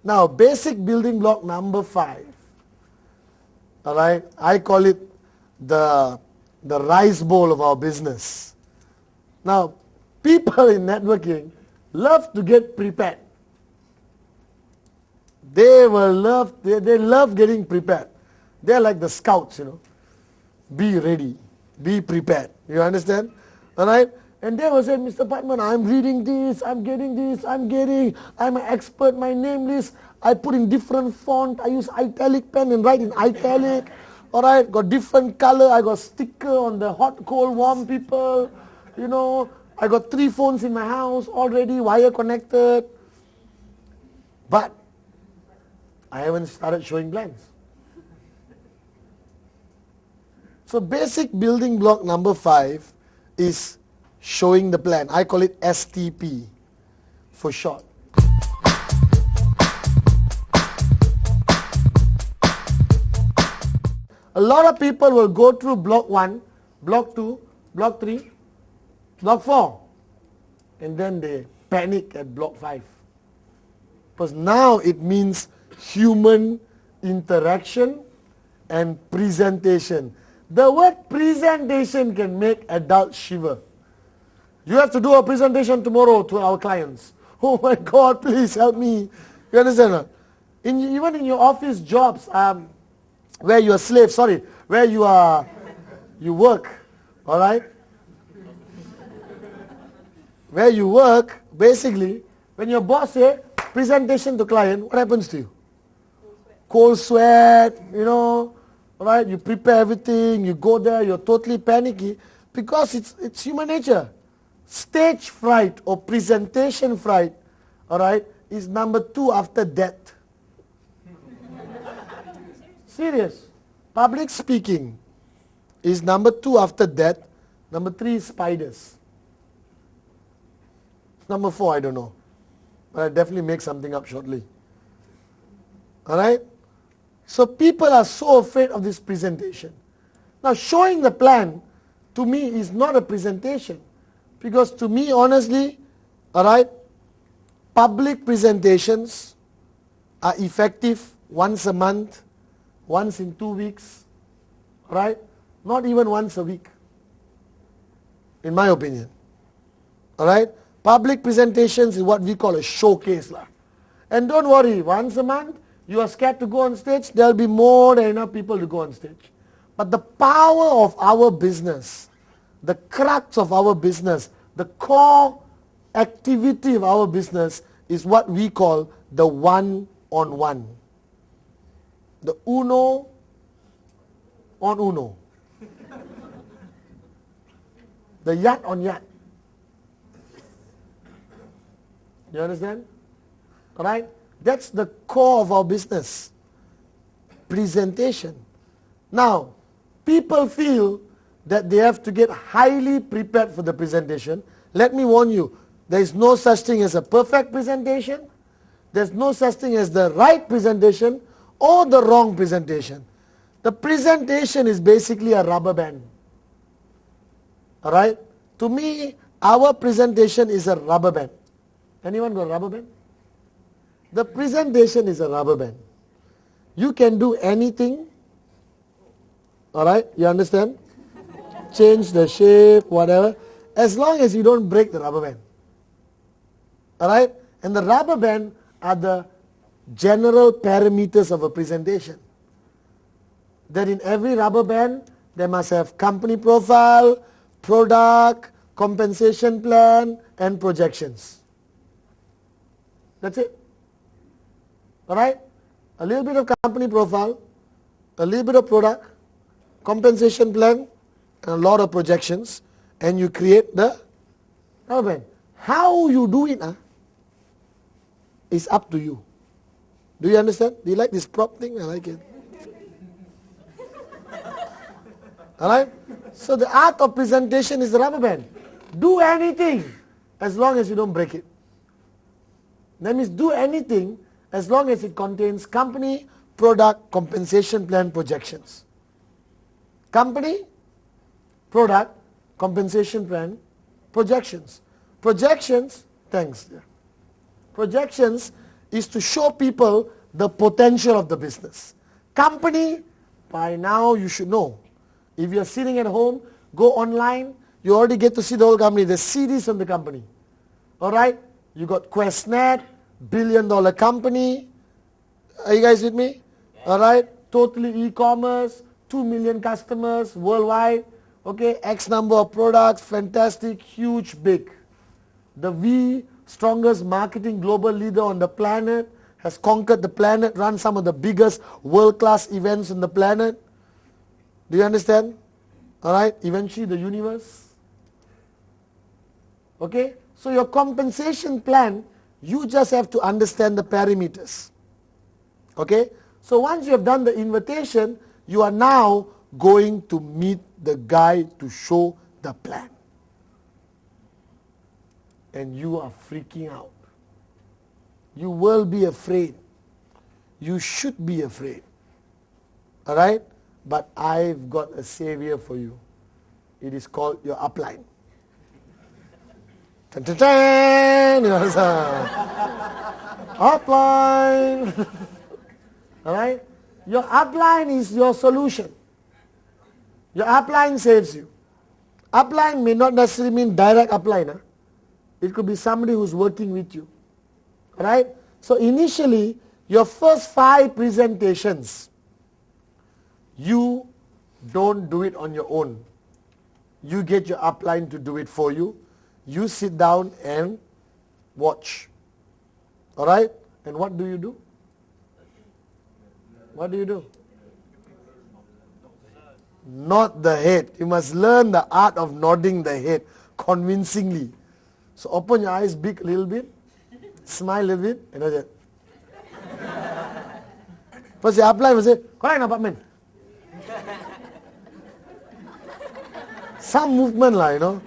Now, basic building block number 5. All right, I call it the rice bowl of our business. Now, people in networking love to get prepared. They love getting prepared. They're like the scouts, Be ready, be prepared. You understand? All right? And they will say, Mr. Patman, I'm reading this, I'm an expert, my name list, I put in different font, I use italic pen and write in italic. All right, got different color, I got sticker on the hot, cold, warm people. I got 3 phones in my house already, wire connected. But I haven't started showing plans. So basic building block number 5 is showing the plan. I call it STP for short. A lot of people will go through block 1, block 2, block 3, block 4, and then they panic at block 5. Because now it means human interaction and presentation. The word presentation can make adults shiver. You have to do a presentation tomorrow to our clients. Oh my God, please help me. You understand? Even in your office jobs, where you are slave, where you work, all right? Where you work, basically, when your boss says, presentation to client, what happens to you? Cold sweat, all right? You prepare everything, you go there, you're totally panicky, because it's human nature. Stage fright or presentation fright, all right, is number 2 after death. Serious. Public speaking is number 2 after death. Number 3 is spiders. Number 4, I don't know. But I'll definitely make something up shortly. Alright? So people are so afraid of this presentation. Now showing the plan to me is not a presentation. Because to me, honestly, alright, public presentations are effective once a month, once in 2 weeks, right? Not even once a week, in my opinion. Alright? Public presentations is what we call a showcase. And don't worry, once a month, you are scared to go on stage, there will be more than enough people to go on stage. But the power of our business, the crux of our business, the core activity of our business is what we call the one-on-one. The uno on uno. The yat on yat. You understand? Alright? That's the core of our business. Presentation. Now, people feel that they have to get highly prepared for the presentation. Let me warn you, there is no such thing as a perfect presentation. There's no such thing as the right presentation or the wrong presentation. The presentation is basically a rubber band. Alright? To me, our presentation is a rubber band. Anyone got a rubber band? The presentation is a rubber band. You can do anything. Alright? You understand? Change the shape, whatever. As long as you don't break the rubber band. Alright? And the rubber band are the general parameters of a presentation. That in every rubber band, they must have company profile, product, compensation plan, and projections. That's it. Alright? A little bit of company profile, a little bit of product, compensation plan, and a lot of projections, and you create the rubber band. How you do it is up to you. Do you understand? Do you like this prop thing? I like it. Alright? So the art of presentation is the rubber band. Do anything as long as you don't break it. That means do anything as long as it contains company, product, compensation plan, projections. Company, product, compensation plan, projections. Projections, thanks. Projections is to show people the potential of the business. Company, by now you should know. If you're sitting at home, go online, you already get to see the whole company. There's CDs on the company. Alright? You got QuestNet, billion-dollar company. Are you guys with me? Alright? Totally e-commerce, 2 million customers worldwide. Okay, X number of products, fantastic, huge, big. The V, strongest marketing global leader on the planet, has conquered the planet, run some of the biggest world-class events on the planet. Do you understand? Alright, eventually the universe. Okay, so your compensation plan, you just have to understand the parameters. Okay, so once you have done the invitation, you are now going to meet the guy to show the plan. And you are freaking out. You will be afraid. You should be afraid. Alright? But I've got a savior for you. It is called your upline. Dun, dun, dun. You know, upline. Alright? Your upline is your solution. Your upline saves you. Upline may not necessarily mean direct upline. Huh? It could be somebody who's working with you. Right? So initially, your first 5 presentations, you don't do it on your own. You get your upline to do it for you. You sit down and watch. Alright? And what do you do? What do you do? Nod the head. You must learn the art of nodding the head convincingly. So open your eyes big a little bit. Smile a little bit. And that's it. First your upline will say, correct apartment. Some movement lah, you know.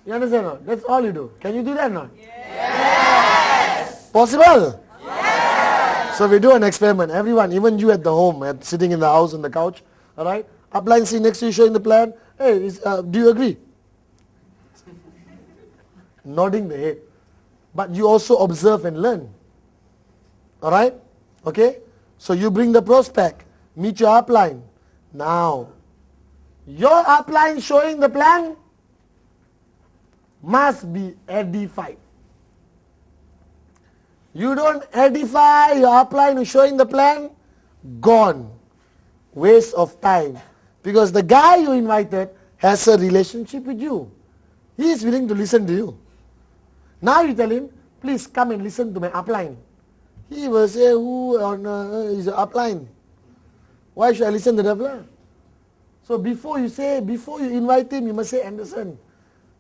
You understand or not? That's all you do. Can you do that or not? Yes! Possible? Yes! So we do an experiment. Everyone, even you at the home, sitting in the house on the couch, alright? Upline sitting next to you showing the plan. Hey, do you agree? Nodding the head. But you also observe and learn. Alright? Okay? So you bring the prospect. Meet your upline. Now, your upline showing the plan must be edified. You don't edify your upline who's showing the plan, gone. Waste of time. Because the guy you invited has a relationship with you. He is willing to listen to you. Now you tell him, please come and listen to my upline. He will say, who is the upline? Why should I listen to the upline? So before you invite him, you must say, Anderson,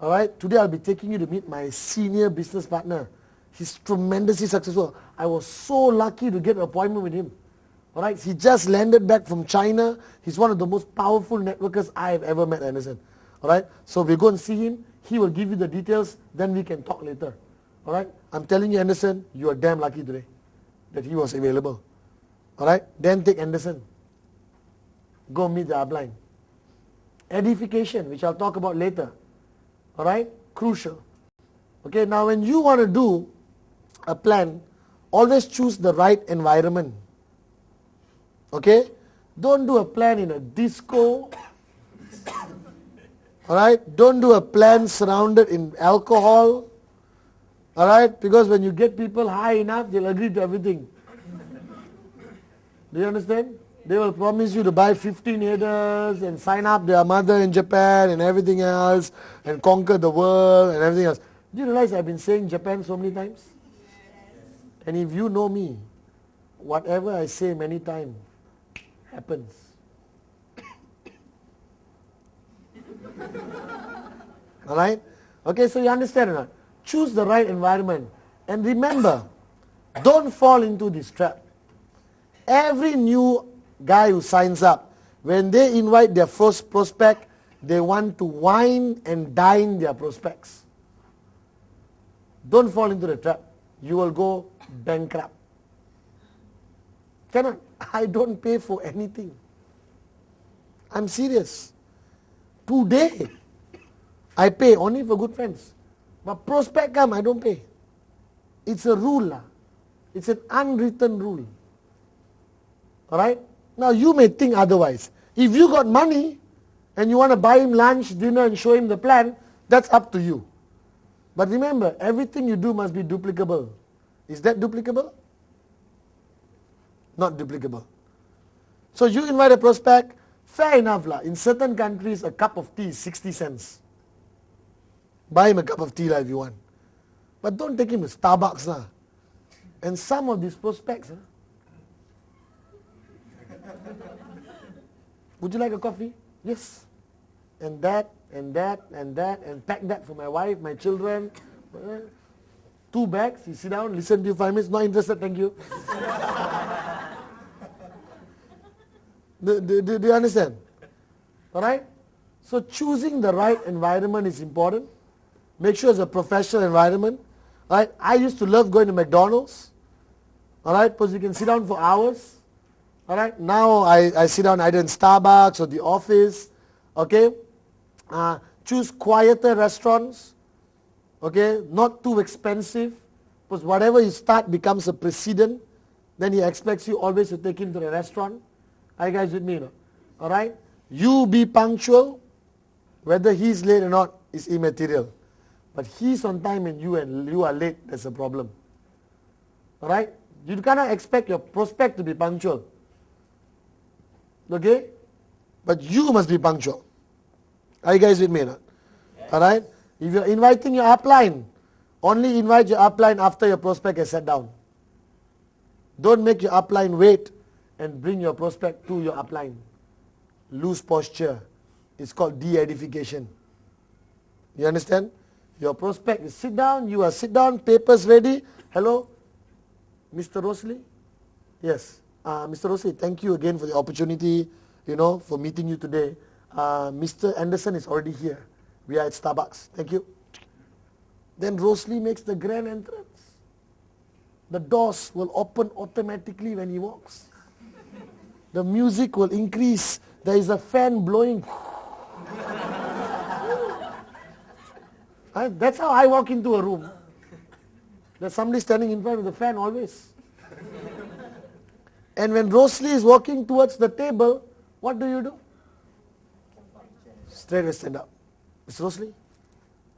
alright, today I'll be taking you to meet my senior business partner. He's tremendously successful. I was so lucky to get an appointment with him. Alright, he just landed back from China. He's one of the most powerful networkers I have ever met, Anderson. Alright, so we go and see him. He will give you the details, then we can talk later. Alright, I'm telling you, Anderson, you are damn lucky today that he was available. Alright, then take Anderson. Go meet the upline. Edification, which I'll talk about later. Alright, crucial. Okay, now when you want to do a plan, always choose the right environment. Okay, don't do a plan in a disco. Alright, don't do a plan surrounded in alcohol. Alright, because when you get people high enough, they'll agree to everything. Do you understand? They will promise you to buy 15 headers and sign up their mother in Japan and everything else and conquer the world and everything else. Do you realize I've been saying Japan so many times? And if you know me, whatever I say many times happens. Alright? Okay, so you understand or not? Choose the right environment. And remember, don't fall into this trap. Every new guy who signs up, when they invite their first prospect, they want to wine and dine their prospects. Don't fall into the trap. You will go bankrupt. Cannot. I don't pay for anything. I'm serious. Today, I pay only for good friends. But prospect come, I don't pay. It's a rule. It's an unwritten rule. Alright? Now you may think otherwise. If you got money and you want to buy him lunch, dinner and show him the plan, that's up to you. But remember, everything you do must be duplicable. Is that duplicable? Not duplicable. So you invite a prospect, fair enough lah. In certain countries, a cup of tea is 60 cents. Buy him a cup of tea lah if you want. But don't take him to Starbucks lah. And some of these prospects, would you like a coffee? Yes. And that, and that, and that, and pack that for my wife, my children. 2 bags, you sit down, listen to you 5 minutes, not interested, thank you. Do you understand? Alright? So choosing the right environment is important. Make sure it's a professional environment. Alright? I used to love going to McDonald's. Alright? Because you can sit down for hours. Alright? Now I sit down either in Starbucks or the office. Okay? Choose quieter restaurants. Okay? Not too expensive. Because whatever you start becomes a precedent. Then he expects you always to take him to the restaurant. Are you guys with me? No? Alright? You be punctual. Whether he's late or not is immaterial. But he's on time and you are late, that's a problem. Alright? You cannot expect your prospect to be punctual. Okay? But you must be punctual. Are you guys with me? No? Yeah. Alright? If you're inviting your upline, only invite your upline after your prospect has sat down. Don't make your upline wait and bring your prospect to your upline. Loose posture. It's called de-edification. You understand? Your prospect is sit down, you are sit down, papers ready. Hello, Mr. Rosalie? Yes. Mr. Rosalie, thank you again for the opportunity, for meeting you today. Mr. Anderson is already here. We are at Starbucks. Thank you. Then Rosalie makes the grand entrance. The doors will open automatically when he walks. The music will increase. There is a fan blowing. That's how I walk into a room. There's somebody standing in front of the fan always. And when Rosalie is walking towards the table, what do? Straight away stand up. Miss Rosalie,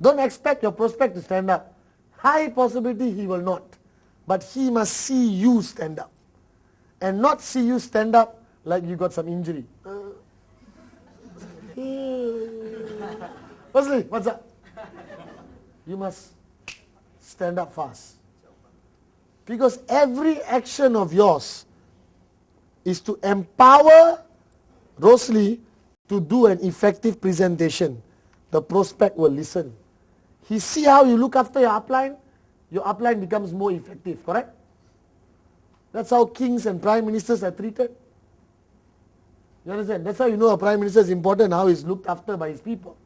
don't expect your prospect to stand up. High possibility he will not. But he must see you stand up. And not see you stand up like you got some injury. Rosalie, what's up? You must stand up fast. Because every action of yours is to empower Rosalie to do an effective presentation. The prospect will listen. He see how you look after your upline becomes more effective, correct? That's how kings and prime ministers are treated. You understand? That's how you know a prime minister is important, how he's looked after by his people.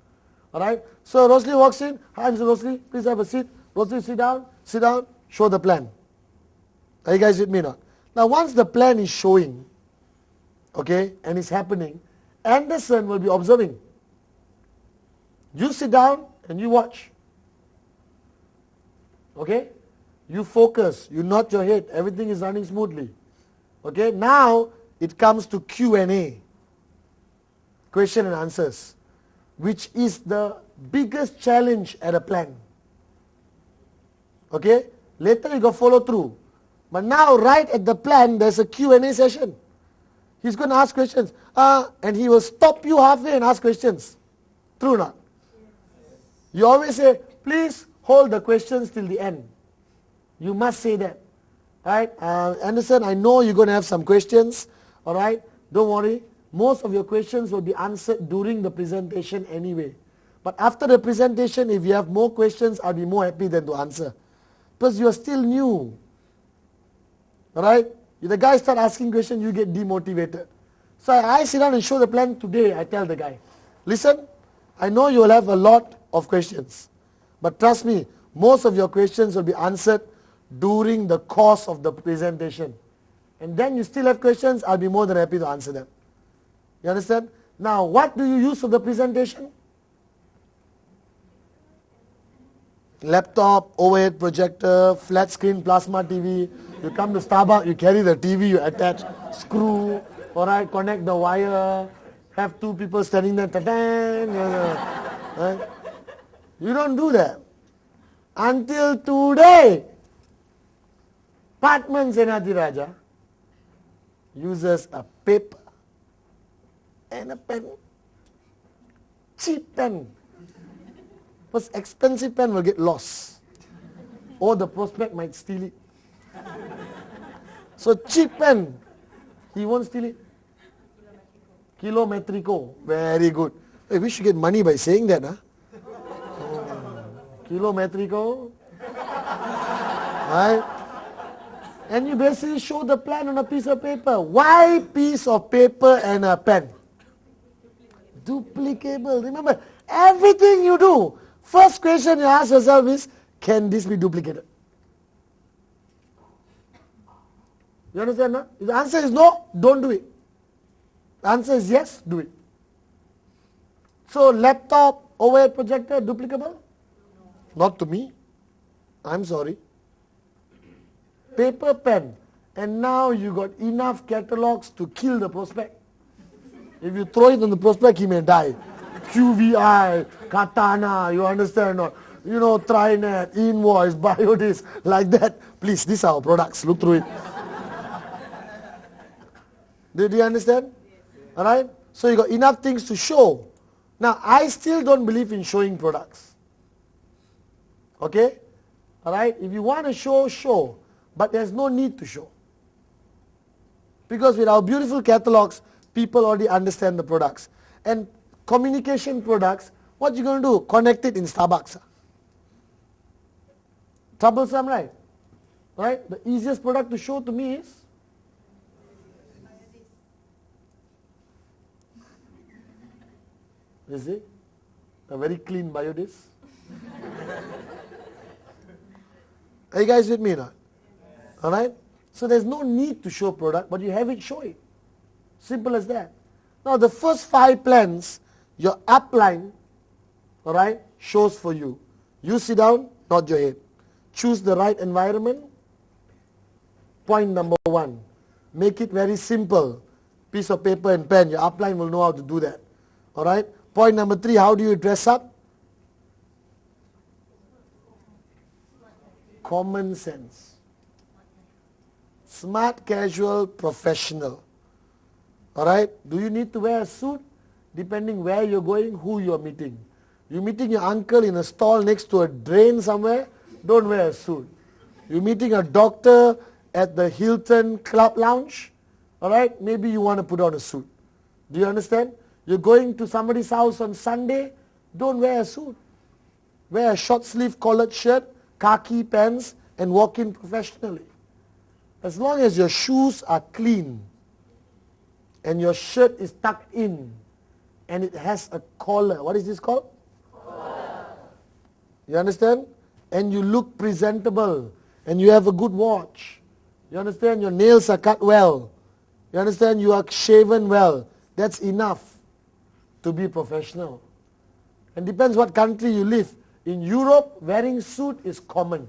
Alright? So Rosalie walks in. Hi, Mr. Rosalie, please have a seat. Rosalie, sit down, show the plan. Are you guys with me now? Now once the plan is showing, okay, and it's happening, Anderson will be observing. You sit down and you watch. Okay? You focus, you nod your head, everything is running smoothly. Okay? Now it comes to Q&A. Question and answers. Which is the biggest challenge at a plan. Okay? Later you got follow through. But now right at the plan there's a Q&A session. He's going to ask questions. And he will stop you halfway and ask questions. True or not? You always say, please hold the questions till the end. You must say that. Right? Anderson, I know you're going to have some questions. Alright? Don't worry. Most of your questions will be answered during the presentation anyway. But after the presentation, if you have more questions, I'll be more happy than to answer. Because you are still new. Alright? If the guy start asking questions, you get demotivated. So I sit down and show the plan today. I tell the guy, listen, I know you will have a lot of questions. But trust me, most of your questions will be answered during the course of the presentation. And then you still have questions, I'll be more than happy to answer them. You understand? Now, what do you use for the presentation? laptop, overhead projector, flat screen plasma TV. You come to Starbucks, you carry the TV, you attach, screw, alright, connect the wire, have two people standing there, right? You don't do that. Until today, Patman Senati Raja uses a paper and a pen. Cheap pen. Because expensive pen will get lost. Or the prospect might steal it. So cheap pen, he won't steal it. Kilometrico, very good. Hey, we should get money by saying that, huh? Kilometrico. Right? And you basically show the plan on a piece of paper. Why piece of paper and a pen? Duplicable. Remember, everything you do, first question you ask yourself is, can this be duplicated? You understand, no? If the answer is no, don't do it. The answer is yes, do it. So laptop, overhead projector, duplicable? Not to me. I'm sorry. Paper, pen. And now you got enough catalogs to kill the prospect. If you throw it on the prospect, he may die. QVI, Katana, you understand? Or, you know, Trinet, Invoice, Biodis, like that. Please, these are our products. Look through it. Did you understand? Alright? So you got enough things to show. Now, I still don't believe in showing products. Okay? Alright? If you want to show, show. But there's no need to show. Because with our beautiful catalogs, people already understand the products. And communication products, what you going to do? Connect it in Starbucks. Troublesome, right? Right? The easiest product to show to me is? Is it? A very clean biodis. Are you guys with me now? Alright? So there's no need to show product, but you have it, show it. Simple as that. Now the first 5 plans, your upline, alright, shows for you. You sit down, nod your head. Choose the right environment. Point number 1. Make it very simple. Piece of paper and pen. Your upline will know how to do that. Alright? Point number 3, how do you dress up? Common sense. Smart, casual, professional. Alright? Do you need to wear a suit? Depending where you're going, who you're meeting. You're meeting your uncle in a stall next to a drain somewhere, don't wear a suit. You're meeting a doctor at the Hilton Club Lounge, alright? Maybe you want to put on a suit. Do you understand? You're going to somebody's house on Sunday, don't wear a suit. Wear a short sleeve collared shirt, khaki pants, and walk in professionally. As long as your shoes are clean, and your shirt is tucked in, and it has a collar. What is this called? Collar. You understand? And you look presentable, and you have a good watch. You understand? Your nails are cut well. You understand? You are shaven well. That's enough to be professional. And depends what country you live. In Europe, wearing suit is common.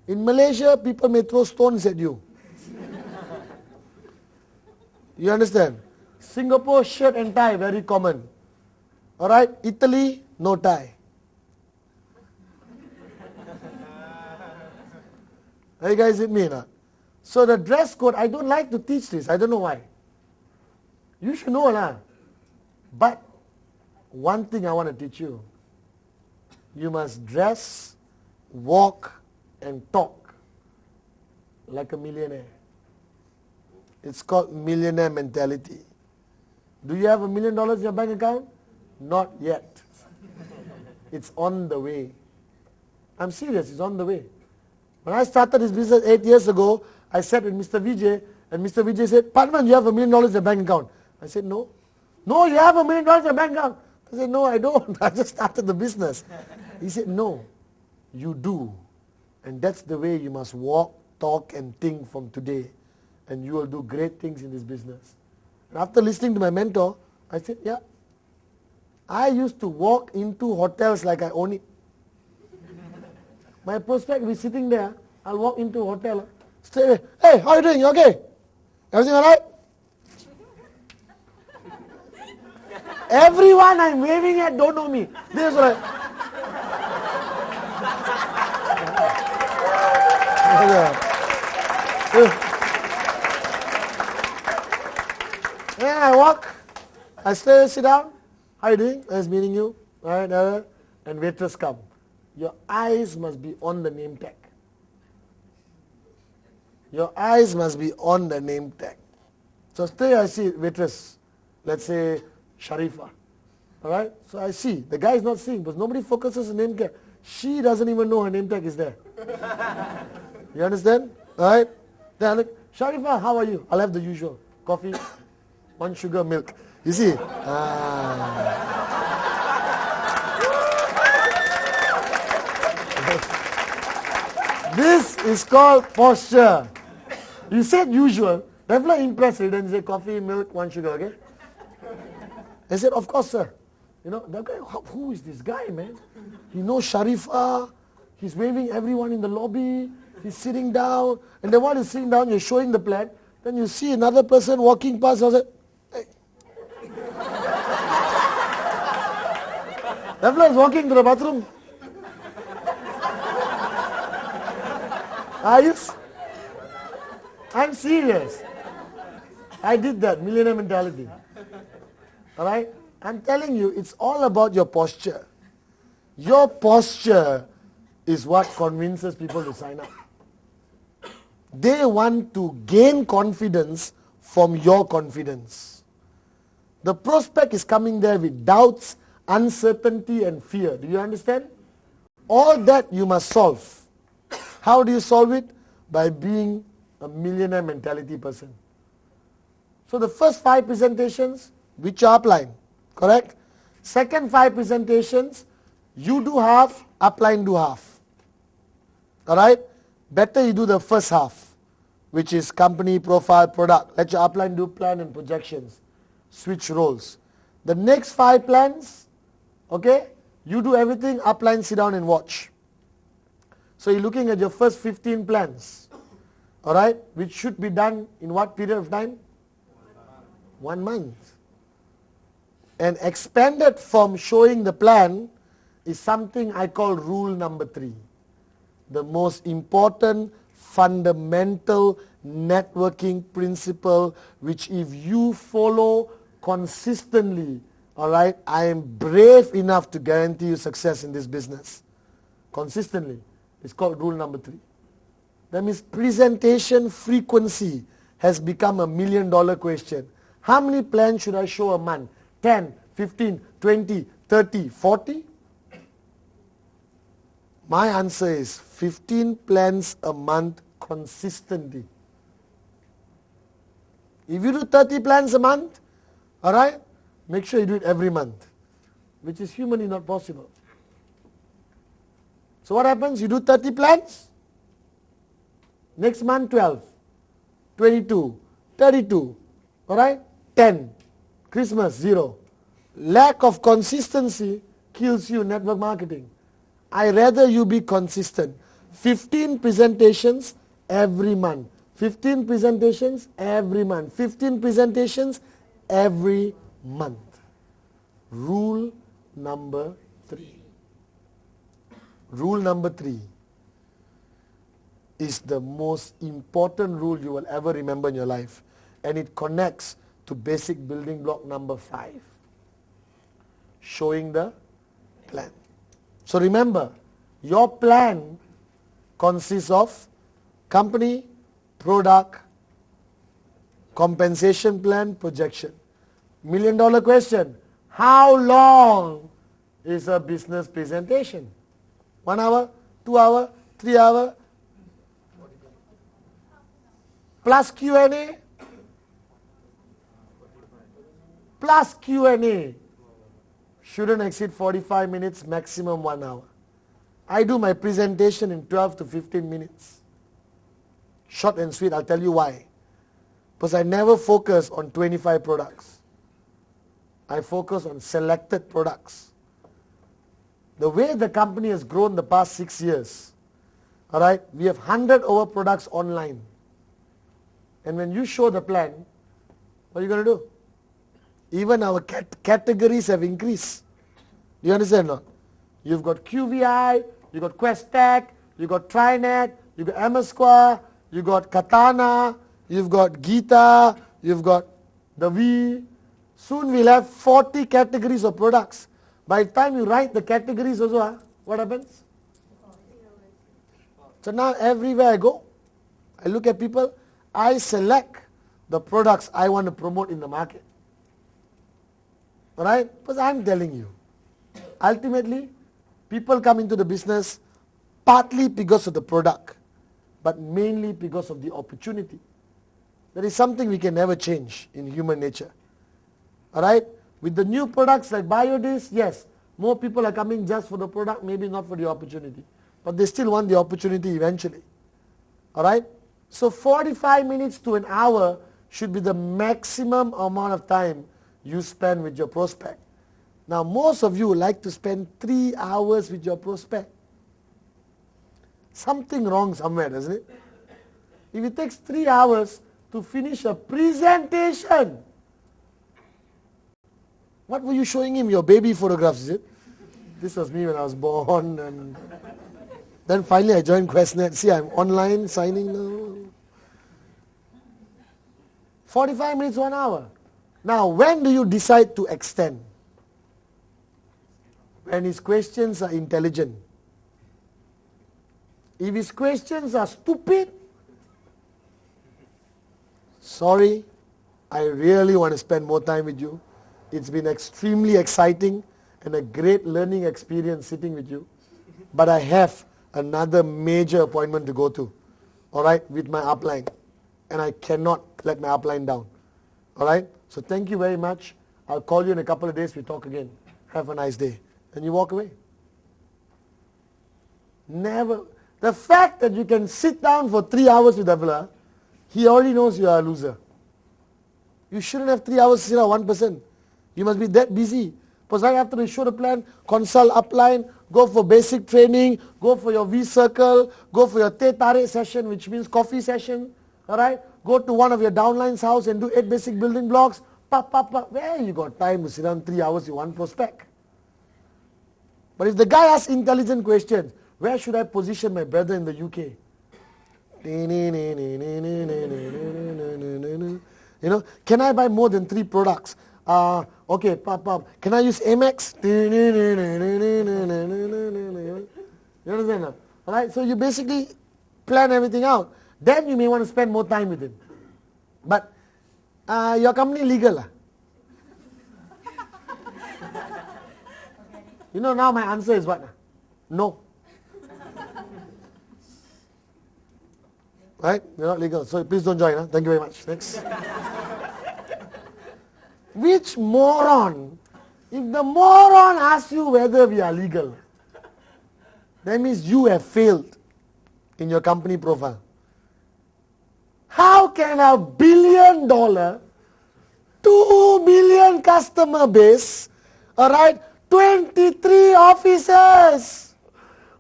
In Malaysia, people may throw stones at you. You understand? Singapore, shirt and tie, very common. Alright? Italy, no tie. Are you guys with me now? So the dress code, I don't like to teach this. I don't know why. You should know lah. But one thing I want to teach you. You must dress, walk, and talk like a millionaire. It's called millionaire mentality. Do you have $1 million in your bank account? Not yet. It's on the way. I'm serious, it's on the way. When I started this business 8 years ago, I sat with Mr. Vijay, and Mr. Vijay said, Padman, you have $1 million in your bank account. I said, no. No, you have $1 million in your bank account. I said, no, I don't. I just started the business. He said, no, you do. And that's the way you must walk, talk, and think from today. And you will do great things in this business. And after listening to my mentor, I said, yeah. I used to walk into hotels like I own it. My prospect will be sitting there. I'll walk into a hotel. Straight away, hey, how are you doing? You okay? Everything all right? Everyone I'm waving at don't know me. They're just like, then I walk, I sit down. How are you doing? Nice meeting you. All right, and waiters come. Your eyes must be on the name tag. Your eyes must be on the name tag. So stay, I see waitress, let's say Sharifa. All right? So I see. The guy is not seeing because nobody focuses on name tag. She doesn't even know her name tag is there. You understand? All right? Then I look, Sharifa, how are you? I'll have the usual. Coffee, 1 sugar, milk. You see? This is called posture. You said usual. They're not impressed. Then you say coffee, milk, 1 sugar, okay? I said, of course, sir. You know, the guy, who is this guy, man? He knows Sharifa. He's waving everyone in the lobby. He's sitting down. And then while he's sitting down, you're showing the plan. Then you see another person walking past. I was like, hey. That fellow is walking to the bathroom. I'm serious. I did that, millionaire mentality. Alright? I'm telling you, it's all about your posture. Your posture is what convinces people to sign up. They want to gain confidence from your confidence. The prospect is coming there with doubts, uncertainty and fear. Do you understand? All that you must solve. How do you solve it? By being a millionaire mentality person. So the first 5 presentations, which are upline, correct? Second 5 presentations, you do half, upline do half. Alright? Better you do the first half, which is company, profile, product. Let your upline do plan and projections. Switch roles. The next 5 plans, okay, you do everything, upline sit down and watch. So you're looking at your first 15 plans, alright, which should be done in what period of time? 1 month. And expanded from showing the plan is something I call rule number 3. The most important fundamental networking principle, which if you follow consistently, alright, I am brave enough to guarantee you success in this business. Consistently. It's called rule number 3. That means presentation frequency has become a $1 million question. How many plans should I show a month? 10, 15, 20, 30, 40? My answer is 15 plans a month consistently. If you do 30 plans a month, alright, make sure you do it every month, which is humanly not possible. So what happens? You do 30 plans, next month 12, 22, 32, alright, 10, Christmas 0. Lack of consistency kills you in network marketing. I rather you be consistent. 15 presentations every month. 15 presentations every month. 15 presentations every month. Rule number 3. Rule number 3 is the most important rule you will ever remember in your life. And it connects to basic building block number 5. Showing the plan. So remember, your plan consists of company, product, compensation plan, projection. $1 million question. How long is a business presentation? 1 hour, 2 hour, 3 hour, plus Q&A, plus Q&A. Shouldn't exceed 45 minutes, maximum 1 hour. I do my presentation in 12 to 15 minutes. Short and sweet, I'll tell you why. Because I never focus on 25 products. I focus on selected products. The way the company has grown the past 6 years, All right, we have 100 over products online. And when you show the plan, what are you going to do? Even our categories have increased. Do you understand or not? You've got QVI, you've got Questack, you've got Trinet, you've got Amasqua, you've got Katana, you've got Gita, you've got the V. Soon we'll have 40 categories of products. By the time you write the categories also, what happens? So now everywhere I go, I look at people, I select the products I want to promote in the market. Alright? Because I'm telling you, ultimately, people come into the business partly because of the product, but mainly because of the opportunity. There is something we can never change in human nature. Alright? With the new products like Biodis, yes, more people are coming just for the product, maybe not for the opportunity. But they still want the opportunity eventually. Alright? So 45 minutes to an hour should be the maximum amount of time you spend with your prospect. Now most of you like to spend 3 hours with your prospect. Something wrong somewhere, doesn't it? If it takes 3 hours to finish a presentation, what were you showing him? Your baby photographs, is it? This was me when I was born, and then finally I joined QuestNet. See, I'm online signing now. 45 minutes, 1 hour. Now, when do you decide to extend? When his questions are intelligent. If his questions are stupid, sorry, I really want to spend more time with you. It's been extremely exciting and a great learning experience sitting with you. But I have another major appointment to go to, all right, with my upline. And I cannot let my upline down. All right? So thank you very much. I'll call you in a couple of days. We talk again. Have a nice day. And you walk away. Never. The fact that you can sit down for 3 hours with Avila, he already knows you are a loser. You shouldn't have 3 hours to sit down one person. You must be that busy. Because right after you show the plan, consult upline, go for basic training, go for your V-circle, go for your teh tarik session, which means coffee session. Alright? Go to one of your downline's house and do 8 basic building blocks. Where you got time to sit down 3 hours with one prospect? But if the guy asks intelligent questions, where should I position my brother in the UK? You know, can I buy more than 3 products? Okay, can I use Amex? You understand? Alright, so you basically plan everything out. Then you may want to spend more time with him. But your company legal? You know, now my answer is what? No. Right? You're not legal. So please don't join. Thank you very much. Next. Which moron? If the moron asks you whether we are legal, that means you have failed in your company profile. How can $1 billion, 2 million customer base, alright, 23 officers,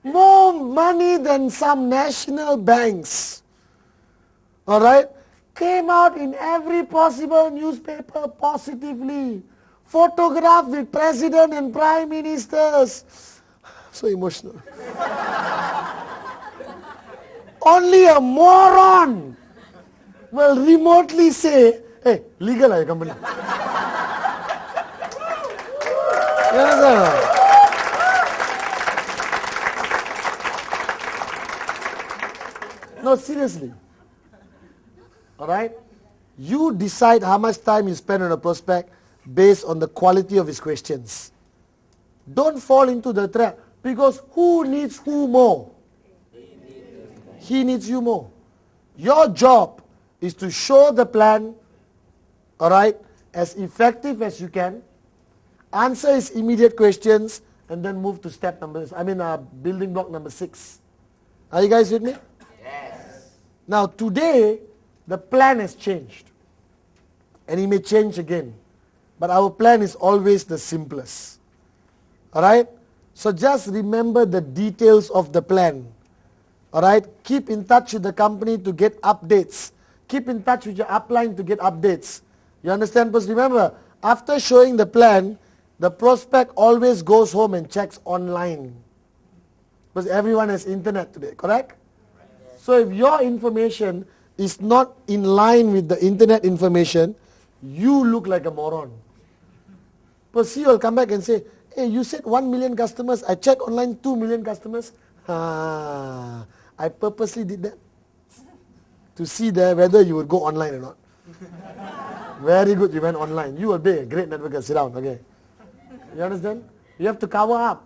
more money than some national banks, alright, came out in every possible newspaper positively, photographed with president and prime ministers. So emotional. Only a moron will remotely say, hey, legal your company. You understand? No, seriously. Alright? You decide how much time you spend on a prospect based on the quality of his questions. Don't fall into the trap. Because who needs who more? He needs you more. Your job is to show the plan, alright, as effective as you can, answer his immediate questions, and then move to step building block number 6. Are you guys with me? Yes. Now today, the plan has changed. And it may change again. But our plan is always the simplest. Alright? So just remember the details of the plan. All right? Keep in touch with the company to get updates. Keep in touch with your upline to get updates. You understand? Because remember, after showing the plan, the prospect always goes home and checks online. Because everyone has internet today, correct? So if your information is not in line with the internet information, you look like a moron. Because he will come back and say, hey, you said 1 million customers, I checked online 2 million customers. I purposely did that to see there whether you would go online or not. Very good, you went online. You will be a great networker. Sit down, okay. You understand? You have to cover up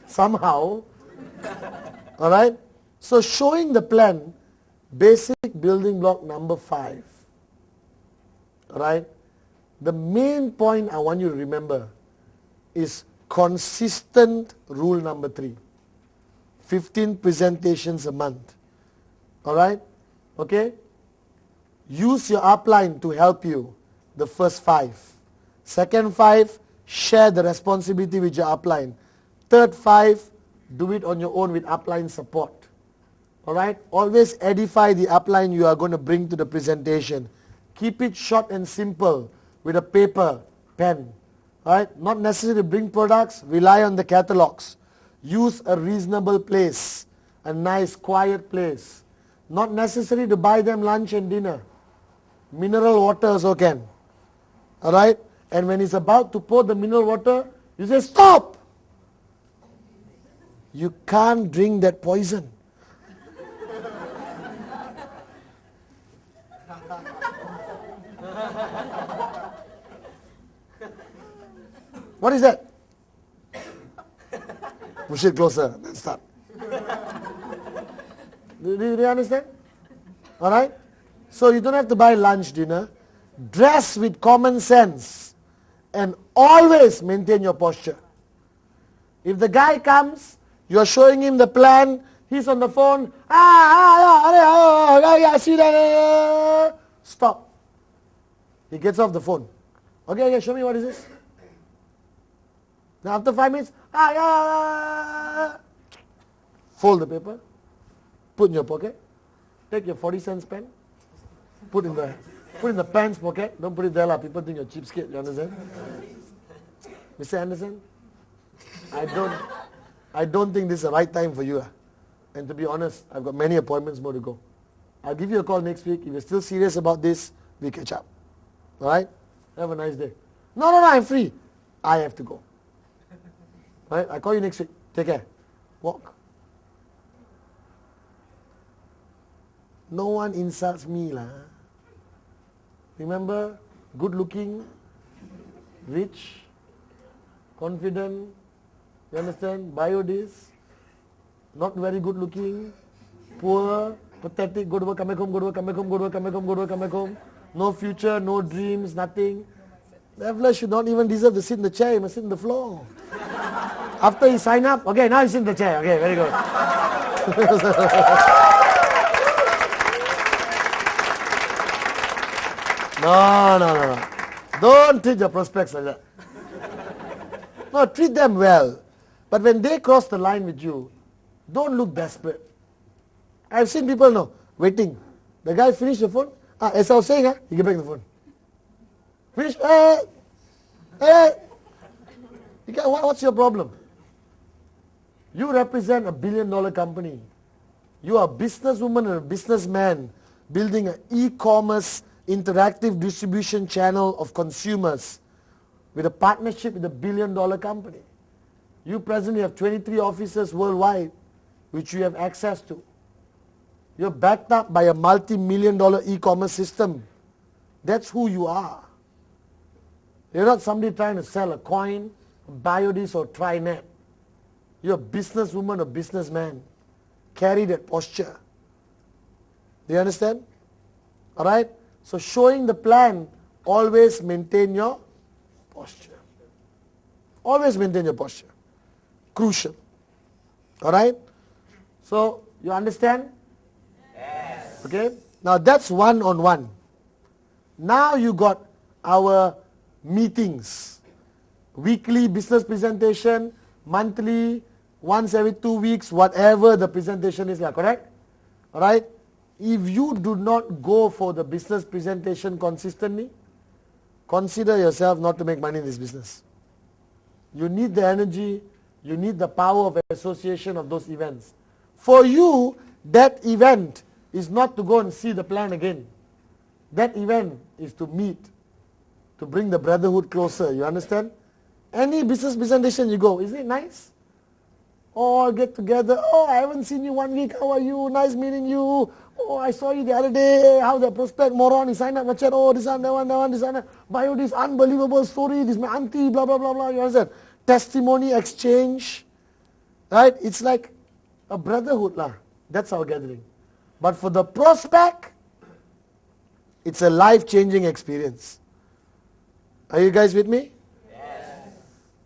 somehow. Alright? So showing the plan, basic building block number 5. Alright? The main point I want you to remember is consistent rule number 3. 15 presentations a month. Alright? Okay? Use your upline to help you. The first 5. Second 5, share the responsibility with your upline. Third 5, do it on your own with upline support. Alright? Always edify the upline you are going to bring to the presentation. Keep it short and simple with a paper, pen. Alright? Not necessary to bring products, rely on the catalogs. Use a reasonable place, a nice quiet place. Not necessary to buy them lunch and dinner. Mineral water also can. Alright? And when he's about to pour the mineral water, you say, stop! You can't drink that poison. What is that? Push it closer, then start. Do you understand? Alright? So you don't have to buy lunch, dinner. Dress with common sense. And always maintain your posture. If the guy comes, you're showing him the plan, he's on the phone, see that. Stop. He gets off the phone. Okay, show me what is this. Now after 5 minutes, fold the paper, put in your pocket, take your 40 cents pen, put in the pants pocket. Don't put it there, people think you're cheapskate, you understand? Mr. Anderson, I don't think this is the right time for you. And to be honest, I've got many appointments more to go. I'll give you a call next week. If you're still serious about this, we catch up. Alright? Have a nice day. No, I'm free. I have to go. Alright? I'll call you next week. Take care. Walk. No one insults me lah. Remember, good looking, rich, confident, you understand? Biodis, not very good looking, poor, pathetic, go to work, come back home, go to work, come back home, go to work, come back home, go to work, come back home. No future, no dreams, nothing. The fella should not even deserve to sit in the chair, he must sit on the floor. After he sign up, okay, now he's in the chair. Okay, very good. No. Don't treat your prospects like that. No, treat them well. But when they cross the line with you, don't look desperate. I've seen people waiting. The guy finished the phone. As I was saying, he get back the phone. Finish. Hey. What's your problem? You represent $1 billion company. You are a businesswoman or a businessman building an e-commerce interactive distribution channel of consumers with a partnership with a $1 billion company. You presently have 23 offices worldwide which you have access to. You're backed up by a multi-million-dollar e-commerce system. That's who you are. You're not somebody trying to sell a coin, a Biodis or Trinet. You're a businesswoman or businessman. Carry that posture. Do you understand? Alright? So showing the plan, always maintain your posture. Always maintain your posture. Crucial. Alright? So, you understand? Yes. Okay? Now that's one-on-one. Now you got our meetings. Weekly business presentation, monthly once every 2 weeks, whatever the presentation is, correct? Alright? If you do not go for the business presentation consistently, consider yourself not to make money in this business. You need the energy, you need the power of association of those events. For you, that event is not to go and see the plan again. That event is to meet, to bring the brotherhood closer, you understand? Any business presentation you go, isn't it nice? All get together, oh, I haven't seen you 1 week, how are you, nice meeting you. Oh, I saw you the other day, how the prospect moron, he signed up my chat, oh, this one, that one, this one, bio, this unbelievable story, this my auntie, blah, blah, blah, blah, you understand? Testimony exchange, right? It's like a brotherhood lah. That's our gathering. But for the prospect, it's a life-changing experience. Are you guys with me? Yes.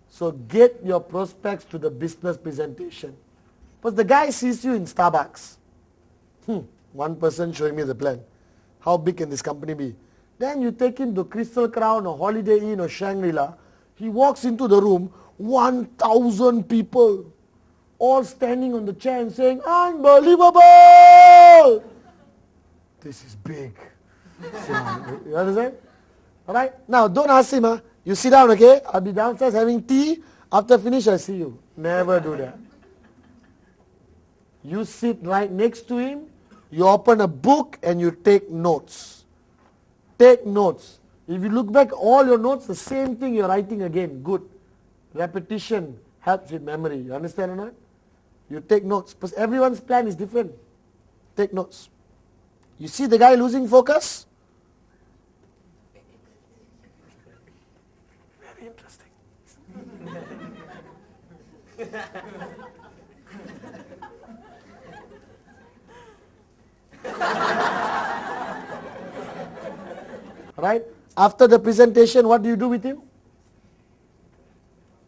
So get your prospects to the business presentation. But the guy sees you in Starbucks. One person showing me the plan. How big can this company be? Then you take him to Crystal Crown or Holiday Inn or Shangri-La. He walks into the room, 1,000 people, all standing on the chair and saying, unbelievable! This is big. You understand? Alright? Now, don't ask him, you sit down, okay? I'll be downstairs having tea. After finish, I see you. Never do that. You sit right next to him, you open a book and you take notes. Take notes. If you look back all your notes, the same thing you're writing again. Good. Repetition helps with memory. You understand or not? You take notes. Because everyone's plan is different. Take notes. You see the guy losing focus? Very interesting. Right? After the presentation, what do you do with him?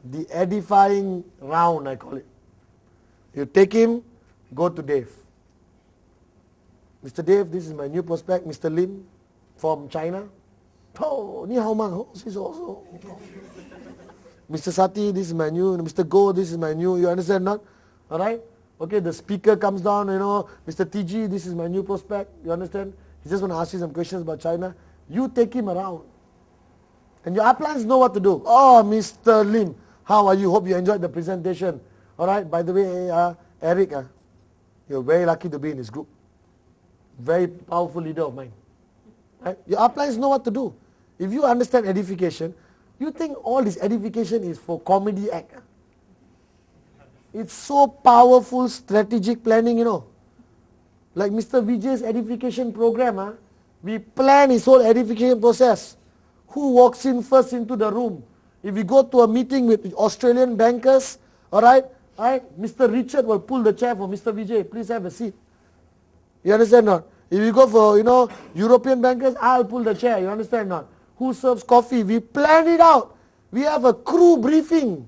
The edifying round, I call it. You take him, go to Dave. Mr. Dave, this is my new prospect, Mr. Lim from China. Oh, ni hao mang, oh, this also. Mr. Sati, this is my new, Mr. Go, this is my new, you understand not? Alright? Okay, the speaker comes down, Mr. TG, this is my new prospect, you understand? He just want to ask you some questions about China. You take him around. And your uplines know what to do. Oh, Mr. Lim, how are you? Hope you enjoyed the presentation. Alright, by the way, Eric, you're very lucky to be in this group. Very powerful leader of mine. Right? Your uplines know what to do. If you understand edification, you think all this edification is for comedy act. It's so powerful strategic planning, Like Mr. Vijay's edification program, we plan his whole edification process. Who walks in first into the room? If we go to a meeting with Australian bankers, alright, Mr. Richard will pull the chair for Mr. Vijay. Please have a seat. You understand not? If you go for, European bankers, I'll pull the chair. You understand not? Who serves coffee? We plan it out. We have a crew briefing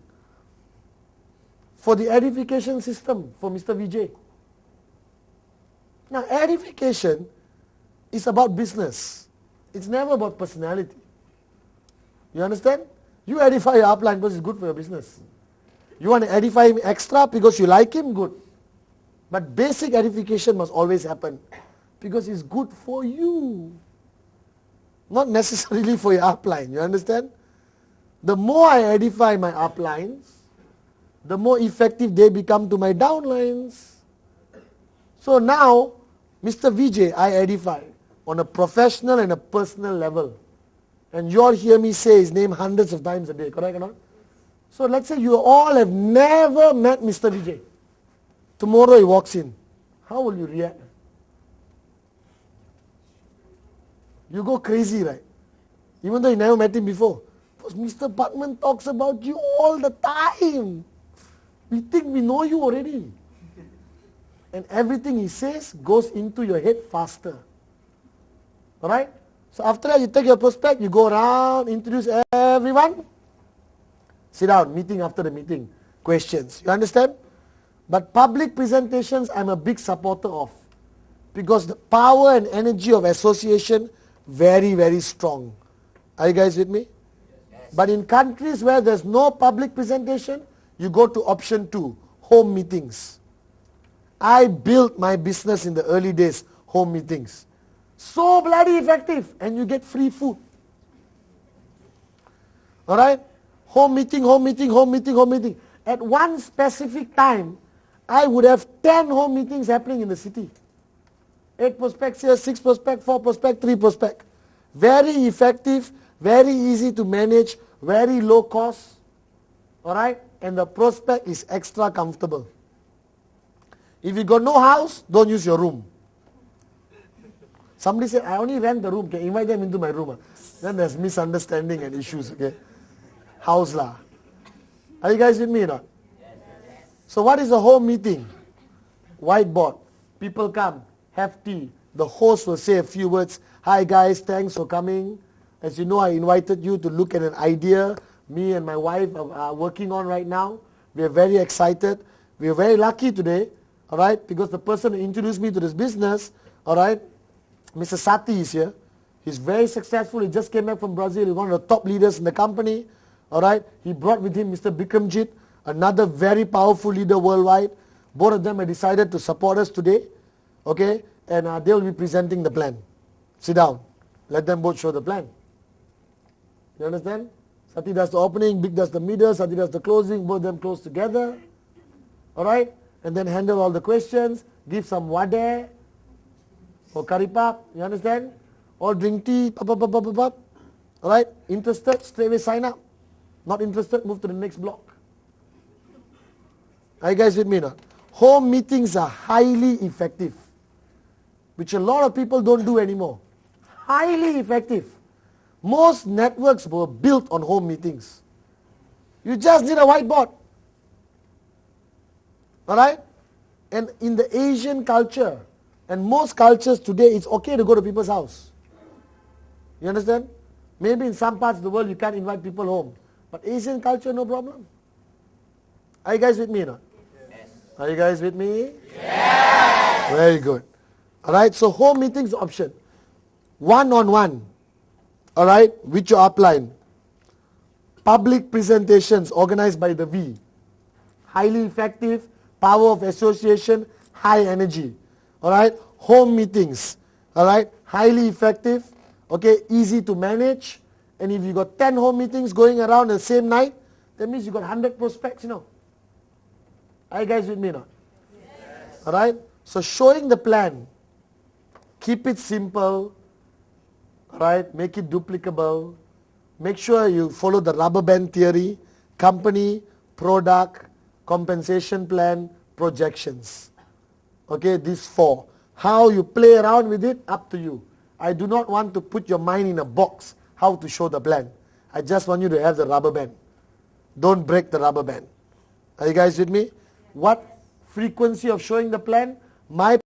for the edification system for Mr. Vijay. Now, edification is about business. It's never about personality. You understand? You edify your upline because it's good for your business. You want to edify him extra because you like him? Good. But basic edification must always happen because it's good for you. Not necessarily for your upline. You understand? The more I edify my uplines, the more effective they become to my downlines. So now, Mr. Vijay, I edify on a professional and a personal level. And you all hear me say his name hundreds of times a day, correct or not? So let's say you all have never met Mr. Vijay. Tomorrow he walks in. How will you react? You go crazy, right? Even though you never met him before. Because Mr. Bachman talks about you all the time. We think we know you already. And everything he says goes into your head faster. Alright? So after that, you take your prospect, you go around, introduce everyone. Sit down, meeting after the meeting. Questions. You understand? But public presentations, I'm a big supporter of. Because the power and energy of association, very, very strong. Are you guys with me? Yes. But in countries where there's no public presentation, you go to option 2. home meetings. I built my business in the early days, home meetings. So bloody effective, and you get free food. Alright? Home meeting, home meeting, home meeting, home meeting. At one specific time, I would have 10 home meetings happening in the city. 8 prospects here, 6 prospects, 4 prospects, 3 prospects. Very effective, very easy to manage, very low cost. Alright? And the prospect is extra comfortable. If you got no house, don't use your room. Somebody said, I only rent the room. Can invite them into my room. Then there's misunderstanding and issues. Okay, house lah. Are you guys with me or not? So what is a home meeting? Whiteboard. People come, have tea. The host will say a few words. Hi guys, thanks for coming. As you know, I invited you to look at an idea me and my wife are working on right now. We are very excited. We are very lucky today, all right, because the person who introduced me to this business, all right, Mr. Sati is here. He's very successful. He just came back from Brazil. He's one of the top leaders in the company, all right. He brought with him Mr. Bikramjit, another very powerful leader worldwide. Both of them have decided to support us today, okay, and they will be presenting the plan. Sit down. Let them both show the plan. You understand? Sati does the opening, Big does the middle, Sati does the closing, both of them close together. Alright? And then handle all the questions, give some wade or karipap, you understand? Or drink tea, alright? Interested, straight away sign up. Not interested, move to the next block. Are you guys with me now? Home meetings are highly effective, which a lot of people don't do anymore. Highly effective. Most networks were built on home meetings. You just need a whiteboard. Alright? And in the Asian culture, and most cultures today, it's okay to go to people's house. You understand? Maybe in some parts of the world you can't invite people home. But Asian culture, no problem. Are you guys with me now? Yes. Are you guys with me? Yes. Very good. Alright, so home meetings option. One-on-one. Alright, with your upline. Public presentations organized by the V. Highly effective, power of association, high energy. Alright, home meetings. Alright, highly effective, okay, easy to manage. And if you got 10 home meetings going around the same night, that means you got 100 prospects, you know. Are you guys with me now? Yes. Alright, so showing the plan, keep it simple. Right, make it duplicable. Make sure you follow the rubber band theory, company, product, compensation plan, projections. Okay, these 4. How you play around with it, up to you. I do not want to put your mind in a box, how to show the plan. I just want you to have the rubber band. Don't break the rubber band. Are you guys with me? What frequency of showing the plan? My